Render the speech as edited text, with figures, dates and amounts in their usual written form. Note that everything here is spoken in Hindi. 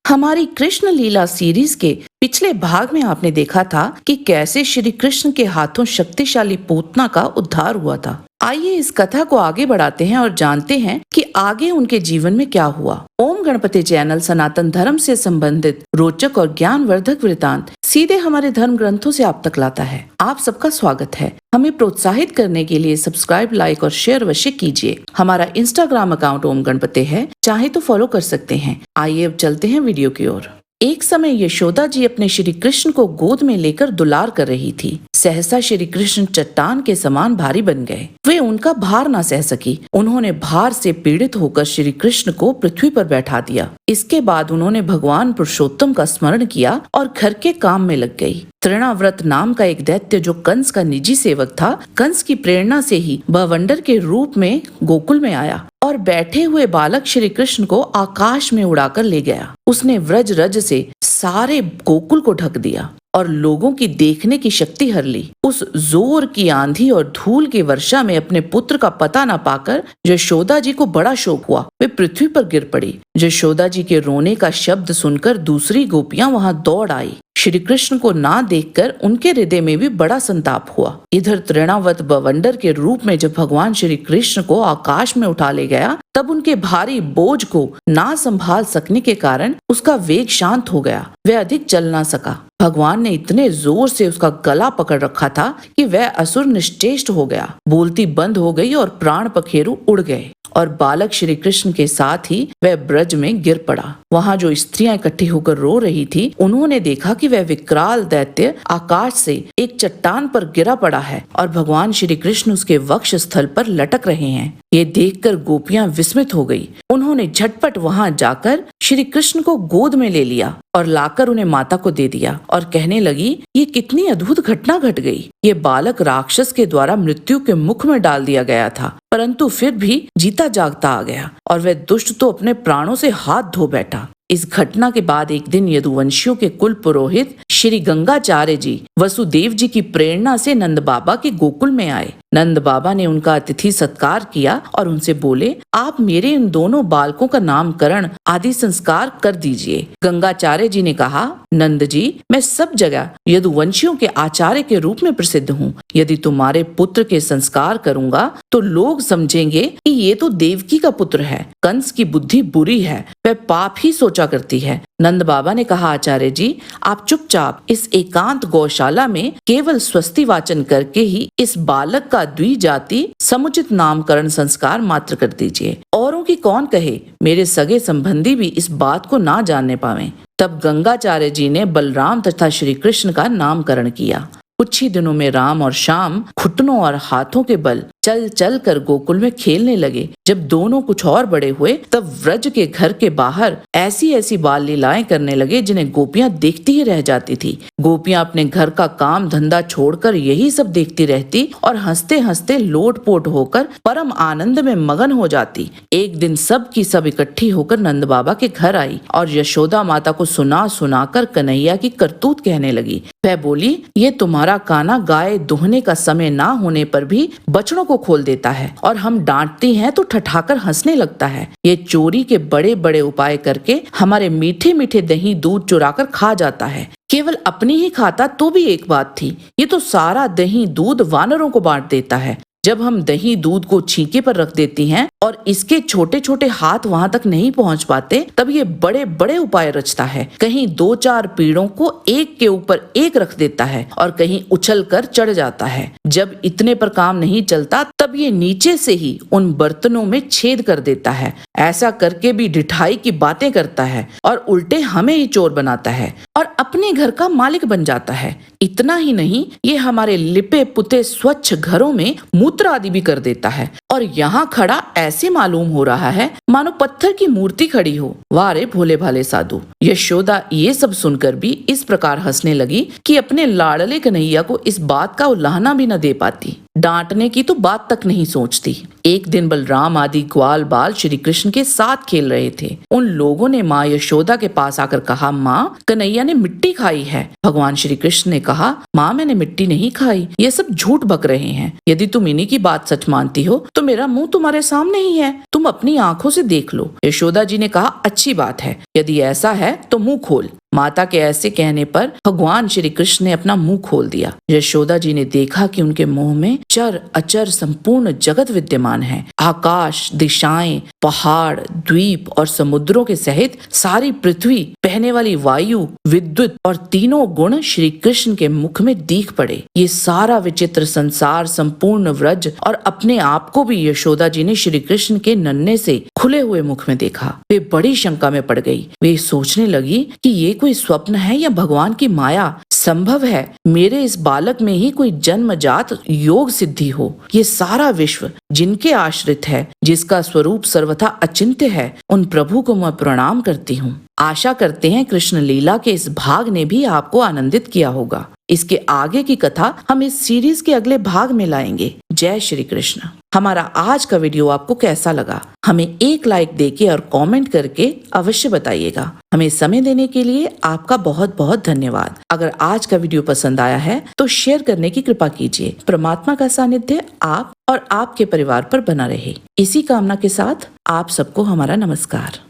हमारी कृष्ण लीला सीरीज के पिछले भाग में आपने देखा था कि कैसे श्री कृष्ण के हाथों शक्तिशाली पूतना का उद्धार हुआ था। आइए इस कथा को आगे बढ़ाते हैं और जानते हैं कि आगे उनके जीवन में क्या हुआ। ओम गणपति चैनल सनातन धर्म से संबंधित रोचक और ज्ञानवर्धक वृतांत सीधे हमारे धर्म ग्रंथों से आप तक लाता है। आप सबका स्वागत है। हमें प्रोत्साहित करने के लिए सब्सक्राइब, लाइक और शेयर अवश्य कीजिए। हमारा इंस्टाग्राम अकाउंट ओम गणपति है, चाहे तो फॉलो कर सकते हैं। आइए अब चलते हैं वीडियो की ओर। एक समय यशोदा जी अपने श्री कृष्ण को गोद में लेकर दुलार कर रही थी। सहसा श्री कृष्ण चट्टान के समान भारी बन गए। वे उनका भार न सह सकी। उन्होंने भार से पीड़ित होकर श्री कृष्ण को पृथ्वी पर बैठा दिया। इसके बाद उन्होंने भगवान पुरुषोत्तम का स्मरण किया और घर के काम में लग गई। तृणाव्रत नाम का एक दैत्य जो कंस का निजी सेवक था, कंस की प्रेरणा से ही बवंडर के रूप में गोकुल में आया और बैठे हुए बालक श्री कृष्ण को आकाश में उड़ाकर ले गया। उसने व्रज रज से सारे गोकुल को ढक दिया और लोगों की देखने की शक्ति हर ली। उस जोर की आंधी और धूल की वर्षा में अपने पुत्र का पता न पाकर यशोदा जी को बड़ा शोक हुआ। वे पृथ्वी पर गिर पड़ी। यशोदा जी के रोने का शब्द सुनकर दूसरी गोपियां वहां दौड़ आई। श्री कृष्ण को ना देखकर उनके हृदय में भी बड़ा संताप हुआ। इधर तृणावत बवंडर के रूप में जब भगवान श्री कृष्ण को आकाश में उठा ले गया, तब उनके भारी बोझ को ना संभाल सकने के कारण उसका वेग शांत हो गया। वह अधिक चल ना सका। भगवान ने इतने जोर से उसका गला पकड़ रखा था कि वह असुर निश्चेष्ट हो गया। बोलती बंद हो गई और प्राण पखेरु उड़ गए और बालक श्री कृष्ण के साथ ही वह ब्रज में गिर पड़ा। वहाँ जो स्त्रियां इकट्ठी होकर रो रही थी, उन्होंने देखा कि वह विकराल दैत्य आकाश से एक चट्टान पर गिरा पड़ा है और भगवान श्री कृष्ण उसके वक्ष स्थल पर लटक रहे हैं। ये देखकर गोपियां विस्मित हो गई। उन्होंने झटपट वहां जाकर श्री कृष्ण को गोद में ले लिया और लाकर उन्हें माता को दे दिया और कहने लगी, ये कितनी अद्भुत घटना घट गई। ये बालक राक्षस के द्वारा मृत्यु के मुख में डाल दिया गया था, परंतु फिर भी जीता जागता आ गया और वह दुष्ट तो अपने प्राणों से हाथ धो बैठा। इस घटना के बाद एक दिन यदुवंशियों के कुल पुरोहित श्री गंगाचार्य जी वसुदेव जी की प्रेरणा से नंद बाबा के गोकुल में आए। नंद बाबा ने उनका अतिथि सत्कार किया और उनसे बोले, आप मेरे इन दोनों बालकों का नामकरण आदि संस्कार कर दीजिए। गंगाचार्य जी ने कहा, नंद जी, मैं सब जगह यदुवंशियों के आचार्य के रूप में प्रसिद्ध हूँ। यदि तुम्हारे पुत्र के संस्कार करूंगा तो लोग समझेंगे कि ये तो देवकी का पुत्र है। कंस की बुद्धि बुरी है, वह पाप ही सोचा करती है। नंद बाबा ने कहा, आचार्य जी, आप चुपचाप इस एकांत गौशाला में केवल स्वस्ति वाचन करके ही इस बालक का द्विजाति समुचित नामकरण संस्कार मात्र कर दीजिए। औरों की कौन कहे, मेरे सगे संबंधी भी इस बात को ना जानने पावें। तब गंगाचार्य जी ने बलराम तथा श्री कृष्ण का नामकरण किया। कुछ ही दिनों में राम और श्याम घुटनों और हाथों के बल चल चल कर गोकुल में खेलने लगे। जब दोनों कुछ और बड़े हुए, तब व्रज के घर के बाहर ऐसी ऐसी बाल लीलाएं करने लगे जिन्हें गोपियां देखती ही रह जाती थी। गोपियां अपने घर का काम धंधा छोड़कर यही सब देखती रहती और हंसते हंसते लोटपोट होकर परम आनंद में मगन हो जाती। एक दिन सब की सब इकट्ठी होकर नंद बाबा के घर आई और यशोदा माता को सुना सुनाकर कन्हैया की करतूत कहने लगी। वह बोली, ये तुम्हारा काना गाय दुहने का समय ना होने पर भी बछड़ों को खोल देता है और हम डांटती हैं तो ठठाकर हंसने लगता है। ये चोरी के बड़े बड़े उपाय करके हमारे मीठे मीठे दही दूध चुराकर खा जाता है। केवल अपनी ही खाता तो भी एक बात थी, ये तो सारा दही दूध वानरों को बांट देता है। जब हम दही दूध को छींके पर रख देती हैं और इसके छोटे छोटे हाथ वहां तक नहीं पहुंच पाते, तब ये बड़े बड़े उपाय रचता है। कहीं दो चार पीड़ों को एक के ऊपर एक रख देता है और कहीं उछल कर चढ़ जाता है। जब इतने पर काम नहीं चलता, तब ये नीचे से ही उन बर्तनों में छेद कर देता है। ऐसा करके भी ढिठाई की बातें करता है और उल्टे हमें ही चोर बनाता है और अपने घर का मालिक बन जाता है। इतना ही नहीं, ये हमारे लिपे पुते स्वच्छ घरों में मूत्र आदि भी कर देता है और यहाँ खड़ा ऐसे मालूम हो रहा है मानो पत्थर की मूर्ति खड़ी हो। वाह रे भोले भाले साधु। यशोदा ये सब सुनकर भी इस प्रकार हंसने लगी कि अपने लाडले कन्हैया को इस बात का उल्लाहना भी न दे पाती। डांटने की तो बात तक नहीं सोचती। एक दिन बलराम आदि ग्वाल बाल श्री कृष्ण के साथ खेल रहे थे। उन लोगों ने माँ यशोदा के पास आकर कहा, माँ, कन्हैया ने मिट्टी खाई है। भगवान श्री कृष्ण ने कहा, माँ, मैंने मिट्टी नहीं खाई, ये सब झूठ बक रहे हैं। यदि तुम इन्हीं की बात सच मानती हो तो मेरा मुंह तुम्हारे सामने ही है, तुम अपनी आंखों से देख लो। यशोदा जी ने कहा, अच्छी बात है, यदि ऐसा है तो मुंह खोल। माता के ऐसे कहने पर भगवान श्री कृष्ण ने अपना मुंह खोल दिया। यशोदा जी ने देखा कि उनके मुंह में चर अचर संपूर्ण जगत विद्यमान है। आकाश, दिशाएं, पहाड़, द्वीप और समुद्रों के सहित सारी पृथ्वी, बहने वाली वायु, विद्युत और तीनों गुण श्री कृष्ण के मुख में दीख पड़े। ये सारा विचित्र संसार, संपूर्ण व्रज और अपने आप को भी यशोदा जी ने श्री कृष्ण के नन्हे से खुले हुए मुख में देखा। वे बड़ी शंका में पड़ गई। वे सोचने लगी कि ये कोई स्वप्न है या भगवान की माया। संभव है मेरे इस बालक में ही कोई जन्मजात योग सिद्धि हो। ये सारा विश्व जिनके आश्रित है, जिसका स्वरूप सर्वथा अचिंत्य है, उन प्रभु को मैं प्रणाम करती हूँ। आशा करते हैं कृष्ण लीला के इस भाग ने भी आपको आनंदित किया होगा। इसके आगे की कथा हम इस सीरीज के अगले भाग में लाएंगे। जय श्री कृष्ण। हमारा आज का वीडियो आपको कैसा लगा? हमें एक लाइक देके और कमेंट करके अवश्य बताइएगा। हमें समय देने के लिए आपका बहुत बहुत धन्यवाद। अगर आज का वीडियो पसंद आया है तो शेयर करने की कृपा कीजिए। परमात्मा का सानिध्य आप और आपके परिवार पर बना रहे। इसी कामना के साथ आप सबको हमारा नमस्कार।